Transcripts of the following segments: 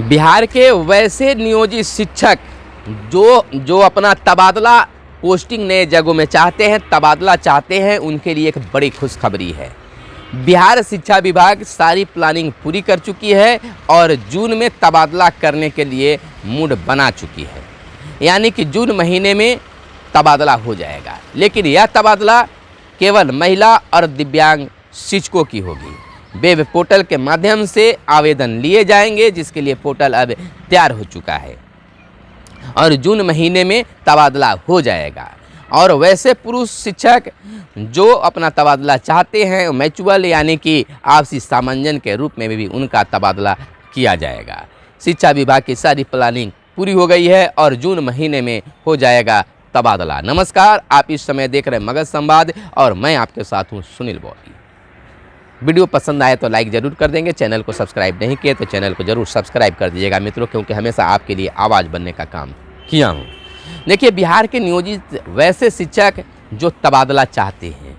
बिहार के वैसे नियोजित शिक्षक जो अपना तबादला पोस्टिंग नए जगहों में चाहते हैं, तबादला चाहते हैं, उनके लिए एक बड़ी खुशखबरी है। बिहार शिक्षा विभाग सारी प्लानिंग पूरी कर चुकी है और जून में तबादला करने के लिए मूड बना चुकी है। यानी कि जून महीने में तबादला हो जाएगा, लेकिन यह तबादला केवल महिला और दिव्यांग शिक्षकों की होगी। वेब पोर्टल के माध्यम से आवेदन लिए जाएंगे, जिसके लिए पोर्टल अब तैयार हो चुका है और जून महीने में तबादला हो जाएगा। और वैसे पुरुष शिक्षक जो अपना तबादला चाहते हैं, म्यूचुअल यानी कि आपसी सामंजस्य के रूप में भी उनका तबादला किया जाएगा। शिक्षा विभाग की सारी प्लानिंग पूरी हो गई है और जून महीने में हो जाएगा तबादला। नमस्कार, आप इस समय देख रहे हैं मगध संवाद और मैं आपके साथ हूँ सुनील बॉबी। वीडियो पसंद आए तो लाइक ज़रूर कर देंगे। चैनल को सब्सक्राइब नहीं किए तो चैनल को ज़रूर सब्सक्राइब कर दीजिएगा मित्रों, क्योंकि हमेशा आपके लिए आवाज़ बनने का काम किया हूँ। देखिए, बिहार के नियोजित वैसे शिक्षक जो तबादला चाहते हैं,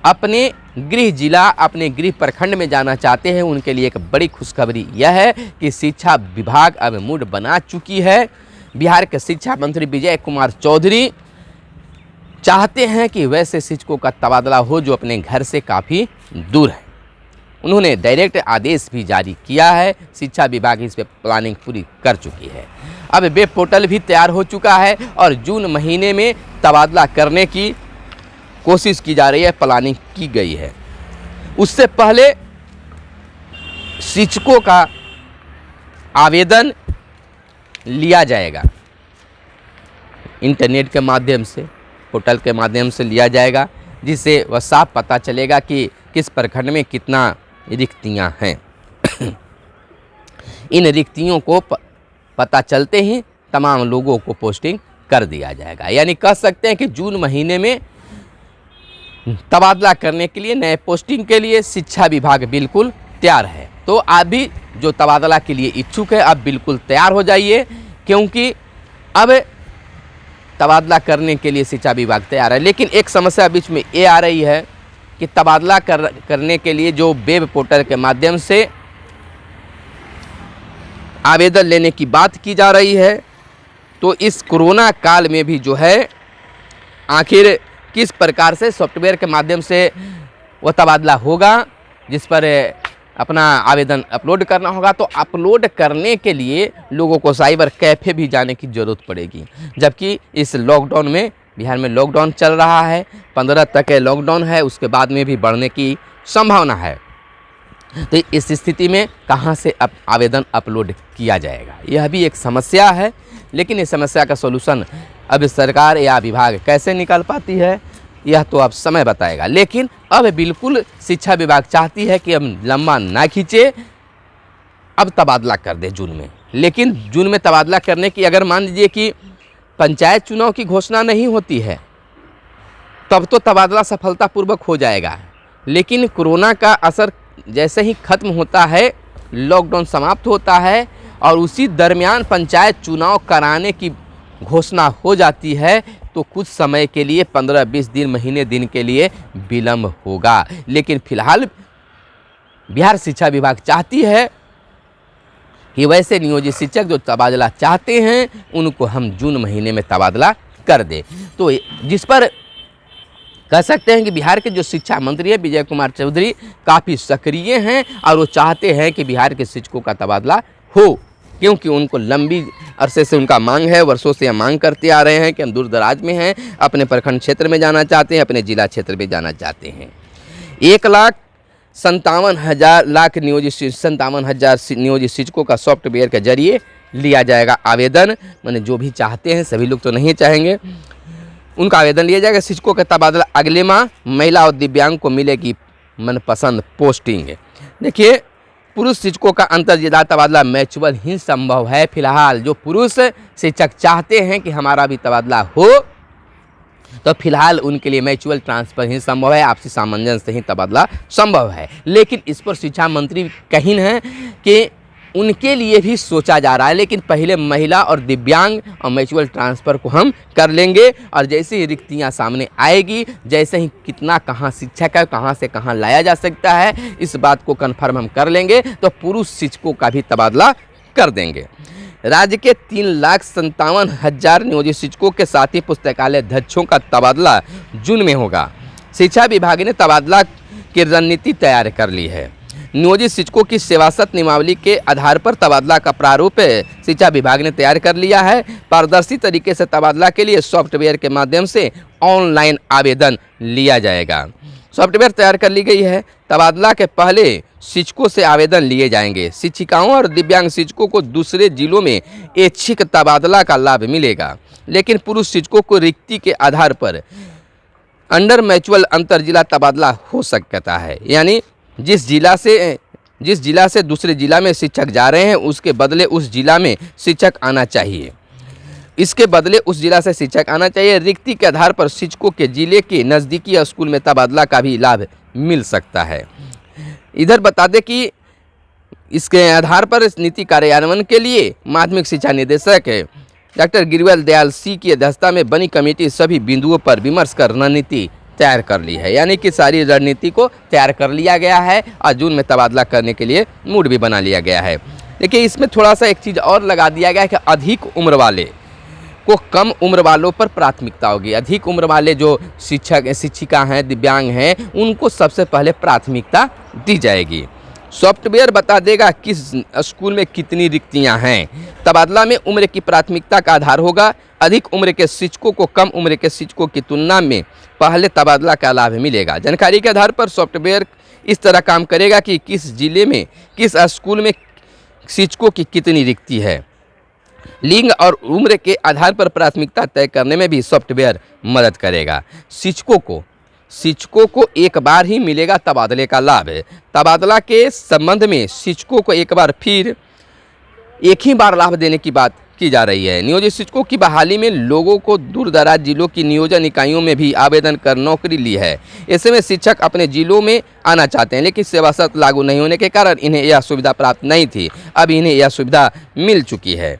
अपने गृह जिला, अपने गृह प्रखंड में जाना चाहते हैं, उनके लिए एक बड़ी खुशखबरी यह है कि शिक्षा विभाग अब मूड बना चुकी है। बिहार के शिक्षा मंत्री विजय कुमार चौधरी चाहते हैं कि वैसे शिक्षकों का तबादला हो जो अपने घर से काफ़ी दूर है। उन्होंने डायरेक्ट आदेश भी जारी किया है। शिक्षा विभाग इस पर प्लानिंग पूरी कर चुकी है। अब वेब पोर्टल भी तैयार हो चुका है और जून महीने में तबादला करने की कोशिश की जा रही है, प्लानिंग की गई है। उससे पहले शिक्षकों का आवेदन लिया जाएगा, इंटरनेट के माध्यम से, पोर्टल के माध्यम से लिया जाएगा, जिससे वह साफ पता चलेगा कि किस प्रखंड में कितना रिक्तियां हैं। इन रिक्तियों को पता चलते ही तमाम लोगों को पोस्टिंग कर दिया जाएगा। यानी कह सकते हैं कि जून महीने में तबादला करने के लिए, नए पोस्टिंग के लिए शिक्षा विभाग बिल्कुल तैयार है। तो आप भी जो तबादला के लिए इच्छुक है, आप बिल्कुल तैयार हो जाइए, क्योंकि अब तबादला करने के लिए शिक्षा विभाग तैयार है। लेकिन एक समस्या बीच में ये आ रही है कि तबादला करने के लिए जो वेब पोर्टल के माध्यम से आवेदन लेने की बात की जा रही है, तो इस कोरोना काल में भी जो है आखिर किस प्रकार से सॉफ्टवेयर के माध्यम से वो तबादला होगा, जिस पर अपना आवेदन अपलोड करना होगा। तो अपलोड करने के लिए लोगों को साइबर कैफ़े भी जाने की ज़रूरत पड़ेगी, जबकि इस लॉकडाउन में, बिहार में लॉकडाउन चल रहा है, 15 तक लॉकडाउन है, उसके बाद में भी बढ़ने की संभावना है। तो इस स्थिति में कहां से आवेदन अपलोड किया जाएगा, यह भी एक समस्या है। लेकिन इस समस्या का सॉल्यूशन अब सरकार या विभाग कैसे निकाल पाती है, यह तो अब समय बताएगा। लेकिन अब बिल्कुल शिक्षा विभाग चाहती है कि अब लंबा ना खींचे, अब तबादला कर दे जून में। लेकिन जून में तबादला करने की, अगर मान लीजिए कि पंचायत चुनाव की घोषणा नहीं होती है, तब तो तबादला सफलतापूर्वक हो जाएगा। लेकिन कोरोना का असर जैसे ही खत्म होता है, लॉकडाउन समाप्त होता है और उसी दरमियान पंचायत चुनाव कराने की घोषणा हो जाती है, तो कुछ समय के लिए 15-20 दिन, महीने दिन के लिए विलंब होगा। लेकिन फिलहाल बिहार शिक्षा विभाग चाहती है कि वैसे नियोजित शिक्षक जो तबादला चाहते हैं, उनको हम जून महीने में तबादला कर दें। तो जिस पर कह सकते हैं कि बिहार के जो शिक्षा मंत्री हैं विजय कुमार चौधरी काफ़ी सक्रिय हैं और वो चाहते हैं कि बिहार के शिक्षकों का तबादला हो, क्योंकि उनको लंबी अरसे से उनका मांग है, वर्षों से मांग करते आ रहे हैं कि हम दूर दराज में हैं, अपने प्रखंड क्षेत्र में जाना चाहते हैं, अपने जिला क्षेत्र में जाना चाहते हैं। 1,57,000 नियोजित शिक्षकों का सॉफ्टवेयर के जरिए लिया जाएगा आवेदन। मैंने जो भी चाहते हैं, सभी लोग तो नहीं चाहेंगे, उनका आवेदन लिया जाएगा। शिक्षकों का तबादला अगले माह। महिला और दिव्यांग को मिलेगी मनपसंद पोस्टिंग। देखिए, पुरुष शिक्षकों का अंतर जिला तबादला म्यूचुअल ही संभव है। फिलहाल जो पुरुष शिक्षक चाहते हैं कि हमारा भी तबादला हो, तो फिलहाल उनके लिए म्यूचुअल ट्रांसफ़र ही संभव है, आपसी सामंजस्य से ही तबादला संभव है। लेकिन इस पर शिक्षा मंत्री कहीं है कि उनके लिए भी सोचा जा रहा है, लेकिन पहले महिला और दिव्यांग और म्यूचुअल ट्रांसफ़र को हम कर लेंगे। और जैसे ही रिक्तियाँ सामने आएगी, जैसे ही कितना कहाँ शिक्षक है, कहाँ से कहाँ लाया जा सकता है, इस बात को कन्फर्म हम कर लेंगे, तो पुरुष शिक्षकों का भी तबादला कर देंगे। राज्य के 3,57,000 नियोजित शिक्षकों के साथ ही पुस्तकालय अध्यक्षों का तबादला जून में होगा। शिक्षा विभाग ने तबादला की रणनीति तैयार कर ली है। नियोजित शिक्षकों की सेवासत नियमावली के आधार पर तबादला का प्रारूप शिक्षा विभाग ने तैयार कर लिया है। पारदर्शी तरीके से तबादला के लिए सॉफ्टवेयर के माध्यम से ऑनलाइन आवेदन लिया जाएगा। सॉफ्टवेयर तैयार कर ली गई है। तबादला के पहले शिक्षकों से आवेदन लिए जाएंगे। शिक्षिकाओं और दिव्यांग शिक्षकों को दूसरे जिलों में ऐच्छिक तबादला का लाभ मिलेगा, लेकिन पुरुष शिक्षकों को रिक्ति के आधार पर अंडर मैचुअल अंतर जिला तबादला हो सकता है। यानी जिस जिला से दूसरे जिला में शिक्षक जा रहे हैं उसके बदले उस जिला में शिक्षक आना चाहिए। इसके बदले उस जिला से शिक्षक आना चाहिए। रिक्ति के आधार पर शिक्षकों के जिले के नज़दीकी स्कूल में तबादला का भी लाभ मिल सकता है। इधर बता दें कि इसके आधार पर इस नीति कार्यान्वयन के लिए माध्यमिक शिक्षा निदेशक डॉक्टर गिरिवल दयाल सी की अध्यक्षता में बनी कमेटी सभी बिंदुओं पर विमर्श कर रणनीति तैयार कर ली है। यानी कि सारी रणनीति को तैयार कर लिया गया है और जून में तबादला करने के लिए मूड भी बना लिया गया है। देखिए, इसमें थोड़ा सा एक चीज़ और लगा दिया गया है कि अधिक उम्र वाले को कम उम्र वालों पर प्राथमिकता होगी। अधिक उम्र वाले जो शिक्षिका हैं, दिव्यांग हैं, उनको सबसे पहले प्राथमिकता दी जाएगी। सॉफ्टवेयर बता देगा किस स्कूल में कितनी रिक्तियां हैं। तबादला में उम्र की प्राथमिकता का आधार होगा। अधिक उम्र के शिक्षकों को कम उम्र के शिक्षकों की तुलना में पहले तबादला का लाभ मिलेगा। जानकारी के आधार पर सॉफ्टवेयर इस तरह काम करेगा कि किस जिले में किस स्कूल में शिक्षकों की कितनी रिक्ति है। लिंग और उम्र के आधार पर प्राथमिकता तय करने में भी सॉफ्टवेयर मदद करेगा। शिक्षकों को एक बार ही मिलेगा तबादले का लाभ। तबादला के संबंध में शिक्षकों को एक ही बार लाभ देने की बात की जा रही है। नियोजित शिक्षकों की बहाली में लोगों को दूर दराज जिलों की नियोजन इकाइयों में भी आवेदन कर नौकरी ली है। ऐसे में शिक्षक अपने जिलों में आना चाहते हैं, लेकिन सेवासत लागू नहीं होने के कारण इन्हें यह सुविधा प्राप्त नहीं थी। अब इन्हें यह सुविधा मिल चुकी है।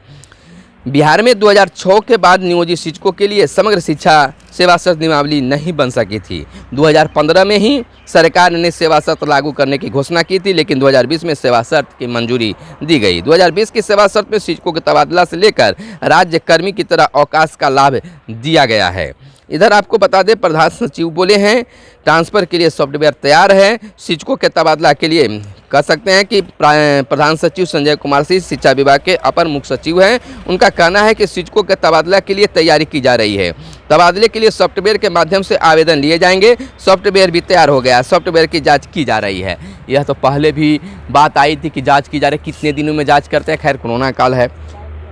बिहार में 2006 के बाद नियोजित शिक्षकों के लिए समग्र शिक्षा सेवासत नियमावली नहीं बन सकी थी। 2015 में ही सरकार ने सेवासत लागू करने की घोषणा की थी, लेकिन 2020 में सेवासत की मंजूरी दी गई। 2020 की सेवासत में शिक्षकों के तबादला से लेकर राज्य कर्मी की तरह अवकाश का लाभ दिया गया है। इधर आपको बता दें, प्रधान सचिव बोले हैं ट्रांसफ़र के लिए सॉफ्टवेयर तैयार है। शिक्षकों के तबादला के लिए कह सकते हैं कि प्रधान सचिव संजय कुमार सिंह शिक्षा विभाग के अपर मुख्य सचिव हैं। उनका कहना है कि शिक्षकों के तबादला के लिए तैयारी की जा रही है। तबादले के लिए सॉफ्टवेयर के माध्यम से आवेदन लिए जाएंगे। सॉफ्टवेयर भी तैयार हो गया। सॉफ्टवेयर की जाँच की जा रही है। यह तो पहले भी बात आई थी कि जाँच की जा रही है। कितने दिनों में जाँच करते हैं? खैर, कोरोना काल है,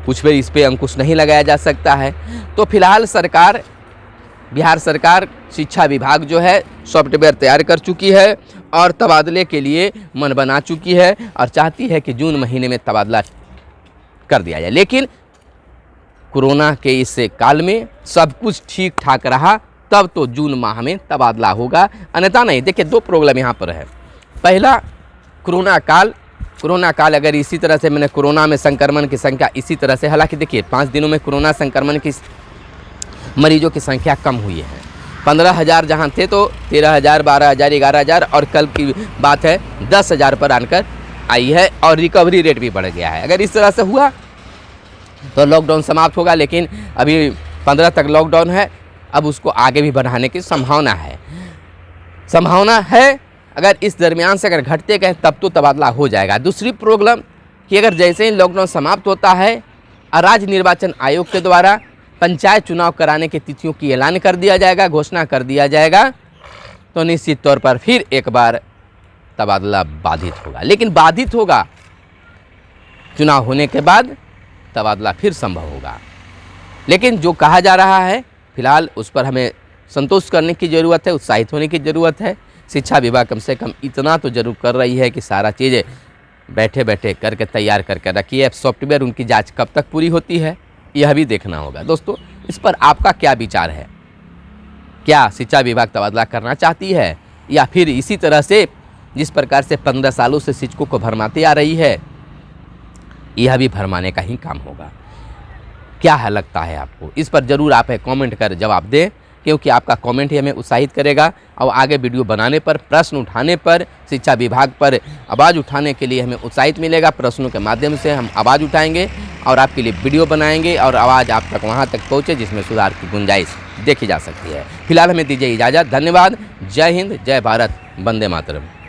कुछ भी इस पर अंकुश नहीं लगाया जा सकता है। तो फिलहाल बिहार सरकार शिक्षा विभाग जो है सॉफ्टवेयर तैयार कर चुकी है और तबादले के लिए मन बना चुकी है और चाहती है कि जून महीने में तबादला कर दिया जाए। लेकिन कोरोना के इस काल में सब कुछ ठीक ठाक रहा तब तो जून माह में तबादला होगा, अन्यथा नहीं। देखिए, दो प्रॉब्लम यहाँ पर है। पहला, कोरोना काल अगर इसी तरह से कोरोना में संक्रमण की संख्या इसी तरह से, हालांकि देखिए 5 दिनों में कोरोना संक्रमण की मरीजों की संख्या कम हुई है। 15,000 जहाँ थे तो 13,000, 12,000, 11,000 और कल की बात है 10,000 पर आकर आई है और रिकवरी रेट भी बढ़ गया है। अगर इस तरह से हुआ तो लॉकडाउन समाप्त होगा, लेकिन अभी 15 तक लॉकडाउन है। अब उसको आगे भी बढ़ाने की संभावना है। अगर इस दरमियान से अगर घटते गए तब तो तबादला हो जाएगा। दूसरी प्रॉब्लम कि अगर जैसे ही लॉकडाउन समाप्त होता है और राज्य निर्वाचन आयोग के द्वारा पंचायत चुनाव कराने की तिथियों की ऐलान कर दिया जाएगा, घोषणा कर दिया जाएगा, तो निश्चित तौर पर फिर एक बार तबादला बाधित होगा। लेकिन बाधित होगा, चुनाव होने के बाद तबादला फिर संभव होगा। लेकिन जो कहा जा रहा है फिलहाल उस पर हमें संतोष करने की ज़रूरत है, उत्साहित होने की ज़रूरत है। शिक्षा विभाग कम से कम इतना तो जरूर कर रही है कि सारा चीज़ें बैठे बैठे करके तैयार करके रखी है। सॉफ्टवेयर उनकी जांच कब तक पूरी होती है यह भी देखना होगा। दोस्तों, इस पर आपका क्या विचार है? क्या शिक्षा विभाग तबादला करना चाहती है या फिर इसी तरह से जिस प्रकार से 15 सालों से शिक्षकों को भरमाती आ रही है यह भी भरमाने का ही काम होगा? क्या है लगता है आपको? इस पर ज़रूर आप कमेंट कर जवाब दें। क्योंकि आपका कमेंट ही हमें उत्साहित करेगा और आगे वीडियो बनाने पर, प्रश्न उठाने पर, शिक्षा विभाग पर आवाज़ उठाने के लिए हमें उत्साहित मिलेगा। प्रश्नों के माध्यम से हम आवाज़ उठाएंगे और आपके लिए वीडियो बनाएंगे और आवाज़ आप तक वहाँ तक पहुँचे जिसमें सुधार की गुंजाइश देखी जा सकती है। फिलहाल हमें दीजिए इजाज़त। धन्यवाद। जय हिंद, जय भारत, वंदे मातरम।